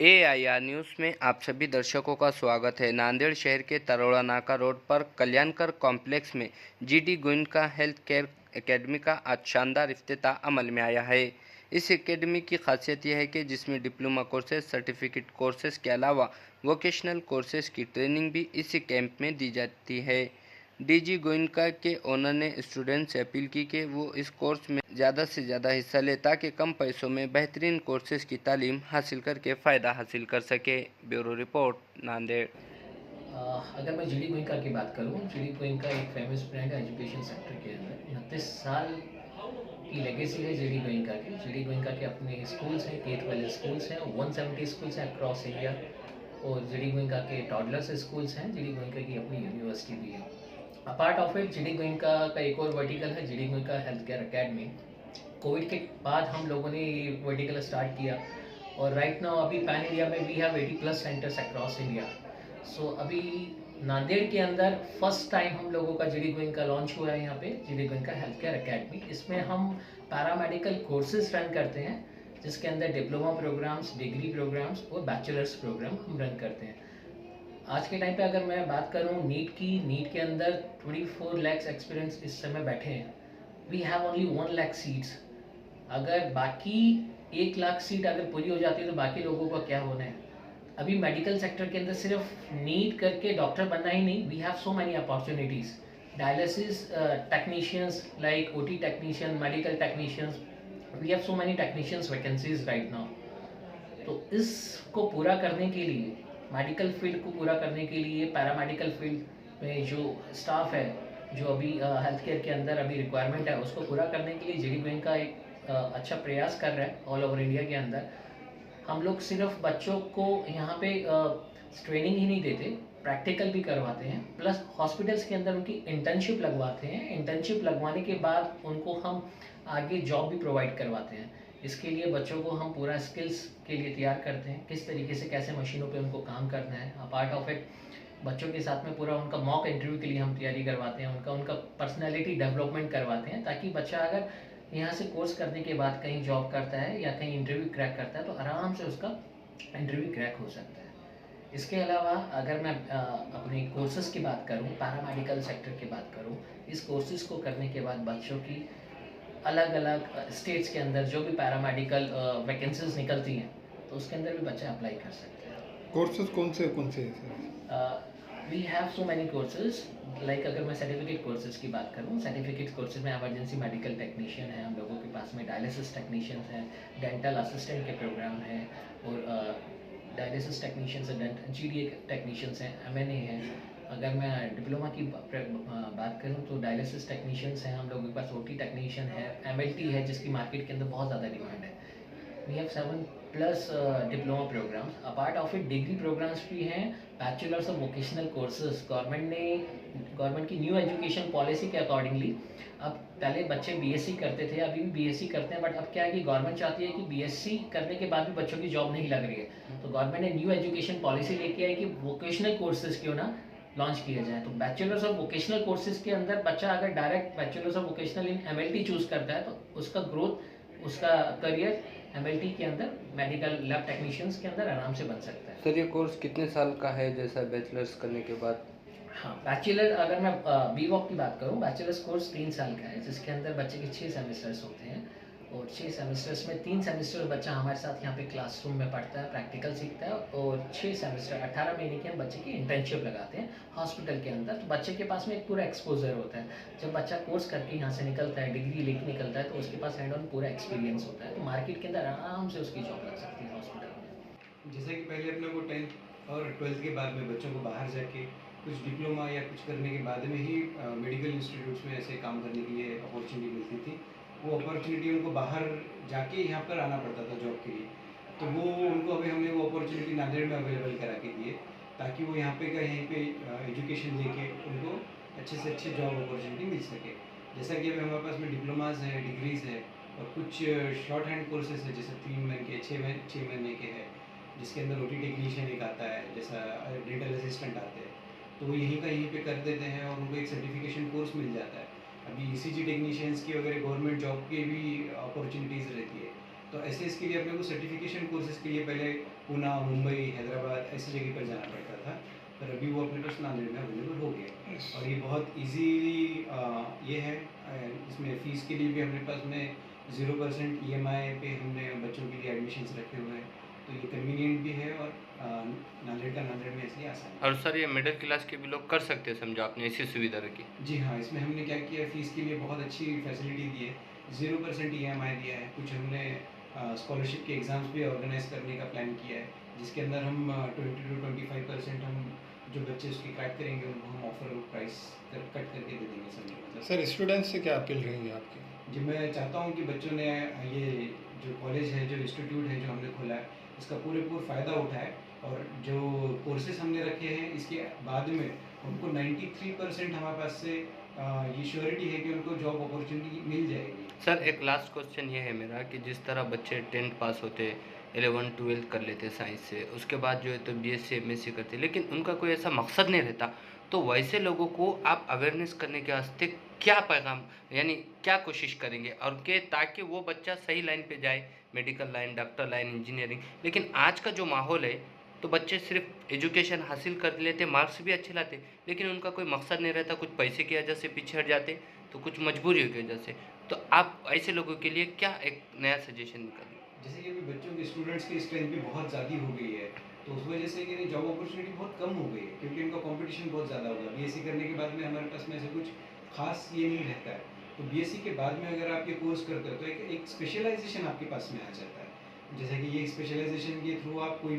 AIR news में आप सभी दर्शकों का स्वागत है। नांदेड़ शहर के तरोड़ा नाका रोड पर कल्याणकर कॉम्प्लेक्स में GD Goenka health care academy का आज शानदार इफ्तिताह अमल में आया है। इस एकेडमी की खासियत यह है कि जिसमें डिप्लोमा कोर्सेज, सर्टिफिकेट कोर्सेज के अलावा वोकेशनल कोर्सेज की ट्रेनिंग भी इसी कैंप में दी जाती है। DG गोयनका के ओनर ने स्टूडेंट से अपील की कि वो इस कोर्स में ज़्यादा से ज़्यादा हिस्सा ले ताकि कम पैसों में बेहतरीन कोर्सेज की तालीम हासिल करके फ़ायदा हासिल कर सके। Bureau report, Nanded. अगर मैं GD गोयनका की बात करूँ, GD गोयनका एक फेमस ब्रांड है एजुकेशन सेक्टर के अंदर। 29 साल की लेगेसी है GD गोयनका की। GD गोयनका के अपने स्कूल्स हैं, K-12 स्कूल्स हैं, 170 स्कूल्स हैं अक्रॉस इंडिया। और GD गोयनका के टॉडलर्स स्कूल्स हैं। GD गोयनका की अपनी यूनिवर्सिटी भी है। Apart of it, GD Goenka का एक और वर्टिकल है, GD Goenka health care academy. Covid के बाद हम लोगों ने ये वर्टिकल स्टार्ट किया और राइट नाउ अभी पैन इंडिया में we have 80+ centers across India. So अभी नांदेड़ के अंदर फर्स्ट टाइम हम लोगों का GD गोयनका लॉन्च हुआ है यहाँ पे, GD Goenka health care academy. इसमें हम पैरामेडिकल कोर्सेज रन करते हैं, जिसके अंदर डिप्लोमा प्रोग्राम्स, डिग्री प्रोग्राम्स और बैचलर्स प्रोग्राम हम रन करते हैं। आज के टाइम पे अगर मैं बात करूँ नीट के अंदर 24 lakhs एक्सपीरियंस इस समय बैठे हैं। We have only 1 lakh seats. अगर बाकी 1 लाख सीट अगर पूरी हो जाती है तो बाकी लोगों का क्या होना है। अभी मेडिकल सेक्टर के अंदर सिर्फ नीट करके डॉक्टर बनना ही नहीं, we have so many opportunities. Dialysis technicians, like OT technician, medical technicians, we have so many technicians vacancies right now. तो इसको पूरा करने के लिए, मेडिकल फील्ड को पूरा करने के लिए, पैरामेडिकल फील्ड में जो स्टाफ है, जो अभी हेल्थ केयर के अंदर अभी रिक्वायरमेंट है, उसको पूरा करने के लिए GD गोयनका एक अच्छा प्रयास कर रहा है ऑल ओवर इंडिया के अंदर। हम लोग सिर्फ बच्चों को यहाँ पे ट्रेनिंग ही नहीं देते, प्रैक्टिकल भी करवाते हैं, प्लस हॉस्पिटल्स के अंदर उनकी इंटर्नशिप लगवाते हैं। इंटर्नशिप लगवाने के बाद उनको हम आगे जॉब भी प्रोवाइड करवाते हैं। इसके लिए बच्चों को हम पूरा स्किल्स के लिए तैयार करते हैं, किस तरीके से कैसे मशीनों पे उनको काम करना है। अपार्ट ऑफ इट, बच्चों के साथ में पूरा उनका मॉक इंटरव्यू के लिए हम तैयारी करवाते हैं, उनका पर्सनैलिटी डेवलपमेंट करवाते हैं, ताकि बच्चा अगर यहाँ से कोर्स करने के बाद कहीं जॉब करता है या कहीं इंटरव्यू क्रैक करता है तो आराम से उसका इंटरव्यू क्रैक हो सकता है। इसके अलावा अगर मैं अपने कोर्सेज की बात करूँ, पैरामेडिकल सेक्टर की बात करूँ, इस कोर्सेज को करने के बाद बच्चों की अलग अलग स्टेट्स के अंदर जो भी पैरामेडिकल वैकेंसीज निकलती हैं, तो उसके अंदर भी बच्चे अप्लाई कर सकते हैं। कोर्सेज कौन से हैं sir? We have so many courses. Like अगर मैं सर्टिफिकेट कोर्सेज की बात करूँ, सर्टिफिकेट कोर्सेज में इमरजेंसी मेडिकल टेक्नीशियन है हम लोगों के पास में, डायलिसिस टेक्नीशियन हैं, डेंटल असिस्टेंट के प्रोग्राम हैं, और डायलिसिस टेक्नीशियंस हैं, GD टेक्नीशियंस हैं, MNA हैं। अगर मैं डिप्लोमा की बात करूँ तो डायलिसिस टेक्नीशियंस हैं हम लोगों के पास, OT टेक्नीशियन है, MLT है जिसकी मार्केट के अंदर बहुत ज़्यादा डिमांड है। We have 7+ diploma programs. Apart of it degree programs भी हैं, bachelors of vocational courses. Government की न्यू एजुकेशन पॉलिसी के अकॉर्डिंगली अब पहले बच्चे BSc करते थे, अभी भी BSc करते हैं, बट अब क्या है कि गवर्नमेंट चाहती है कि BSc करने के बाद भी बच्चों की जॉब नहीं लग रही है, तो गवर्नमेंट ने न्यू एजुकेशन पॉलिसी लेके आई कि वोकेशनल कोर्सेज क्यों ना लॉन्च किया जाए। तो बैचलर्स ऑफ वोकेशनल कोर्सेज के अंदर बच्चा अगर direct bachelors of vocational in MLT choose करता है तो उसका ग्रोथ, उसका करियर MLT के अंदर, मेडिकल लैब टेक्नीशियंस के अंदर आराम से बन सकता है। सर, ये कोर्स कितने साल का है जैसा बैचलर्स करने के बाद? हाँ, बैचलर अगर मैं BVOC की बात करूँ, बैचलर्स कोर्स 3 साल का है, जिसके अंदर बच्चे के 6 सेमेस्टर्स होते हैं, और 6 सेमेस्टर्स में 3 सेमेस्टर बच्चा हमारे साथ यहाँ पे क्लासरूम में पढ़ता है, प्रैक्टिकल सीखता है, और 6 सेमेस्टर 18 महीने के हम बच्चे की इंटर्नशिप लगाते हैं हॉस्पिटल के अंदर। तो बच्चे के पास में एक पूरा एक्सपोजर होता है। जब बच्चा कोर्स करके यहाँ से निकलता है, डिग्री लेके निकलता है, तो उसके पास हैंड ऑन पूरा एक्सपीरियंस होता है, तो मार्केट के अंदर आराम से उसकी जॉब लग सकती है हॉस्पिटल में। जैसे कि पहले अपने को 10th और 12th के बाद में बच्चों को बाहर जाके कुछ डिप्लोमा या कुछ करने के बाद में ही मेडिकल इंस्टीट्यूट्स में ऐसे काम करने के लिए अपॉर्चुनिटी मिलती थी। वो अपॉर्चुनिटी उनको बाहर जाके यहाँ पर आना पड़ता था जॉब के लिए, तो वो उनको अभी हमने वो अपॉर्चुनिटी नांदेड़ में अवेलेबल करा के दिए, ताकि वो यहाँ पे का यहीं पे एजुकेशन लेके उनको अच्छे से अच्छे जॉब अपॉर्चुनिटी मिल सके। जैसा कि अभी हमारे पास में डिप्लोमाज है, डिग्रीज़ है, और कुछ शॉर्ट हैंड कोर्सेज है, जैसे 3 महीने के, 6 महीने के है, जिसके अंदर OT टेक्नीशियन एक आता है, जैसा डेंटल असिस्टेंट आते हैं, तो वो यहीं का यहीं पे कर देते हैं और उनको एक सर्टिफिकेशन कोर्स मिल जाता है। अभी ECG टेक्नीशियंस की वगैरह गवर्नमेंट जॉब की भी अपॉर्चुनिटीज़ रहती है, तो ऐसे इसके लिए अपने को सर्टिफिकेशन कोर्सेज के लिए पहले पूना, मुंबई, हैदराबाद ऐसी जगह पर जाना पड़ता था, पर अभी वो अपने पास नांदेड़ में अवेलेबल हो गया। और ये बहुत ईज़ीली ये है, इसमें फ़ीस के लिए भी हमारे पास में 0% EMI पे हमने बच्चों के लिए एडमिशन्स रखे हुए हैं, तो ये कन्वीनियंट भी है और नांदेड़ का नांदेड़ में इसलिए आसान है। और सर ये मिडिल क्लास के भी लोग कर सकते हैं, समझो आपने ऐसी सुविधा रखी। जी हाँ, इसमें हमने क्या किया, फ़ीस के लिए बहुत अच्छी फैसिलिटी दी है, 0% EMI दिया है। कुछ हमने स्कॉलरशिप के एग्ज़ाम्स भी ऑर्गेनाइज़ करने का प्लान किया है, जिसके अंदर हम 20 to 25% हम जो बच्चे उसकी क्रैक करेंगे उनको हम ऑफर प्राइस कट करके दे देंगे, समझो मतलब। सर स्टूडेंट्स से क्या अपील रहेगी आपकी? जी, मैं चाहता हूँ कि बच्चों ने ये जो कॉलेज है, जो इंस्टीट्यूट है, जो हमने खोला है, इसका पूरा फ़ायदा उठाए और जो कोर्सेज़ हमने रखे हैं, इसके बाद में उनको 93% हमारे पास से ये श्योरिटी है कि उनको जॉब अपॉर्चुनिटी मिल जाएगी। सर एक लास्ट क्वेश्चन ये है मेरा कि जिस तरह बच्चे 10th पास होते, 11th 12th कर लेते साइंस से, उसके बाद जो है तो BSc MSc करते, लेकिन उनका कोई ऐसा मकसद नहीं रहता, तो वैसे लोगों को आप अवेयरनेस करने के वास्ते क्या पैगाम यानी क्या कोशिश करेंगे और के ताकि वो बच्चा सही लाइन पे जाए, medical line, doctor line, engineering. लेकिन आज का जो माहौल है तो बच्चे सिर्फ एजुकेशन हासिल कर लेते, मार्क्स भी अच्छे लाते, लेकिन उनका कोई मकसद नहीं रहता, कुछ पैसे की वजह से पीछे हट जाते, तो कुछ मजबूरी की वजह से। तो आप ऐसे लोगों के लिए क्या एक नया सजेशन निकालिए? जैसे कि अभी बच्चों के स्टूडेंट्स की स्ट्रेंथ भी बहुत ज़्यादा हो गई है, तो उस वजह से कि जॉब अपॉर्चुनिटी बहुत कम हो गई है, क्योंकि इनका कंपटीशन बहुत ज़्यादा होगा। BSc करने के बाद में हमारे पास में ऐसे कुछ खास ये नहीं रहता है, तो BSc के बाद में अगर आप ये कोर्स करते हो तो एक स्पेशलाइजेशन आपके पास में आ जाता है। जैसे कि ये स्पेशलाइजेशन के थ्रू आप कोई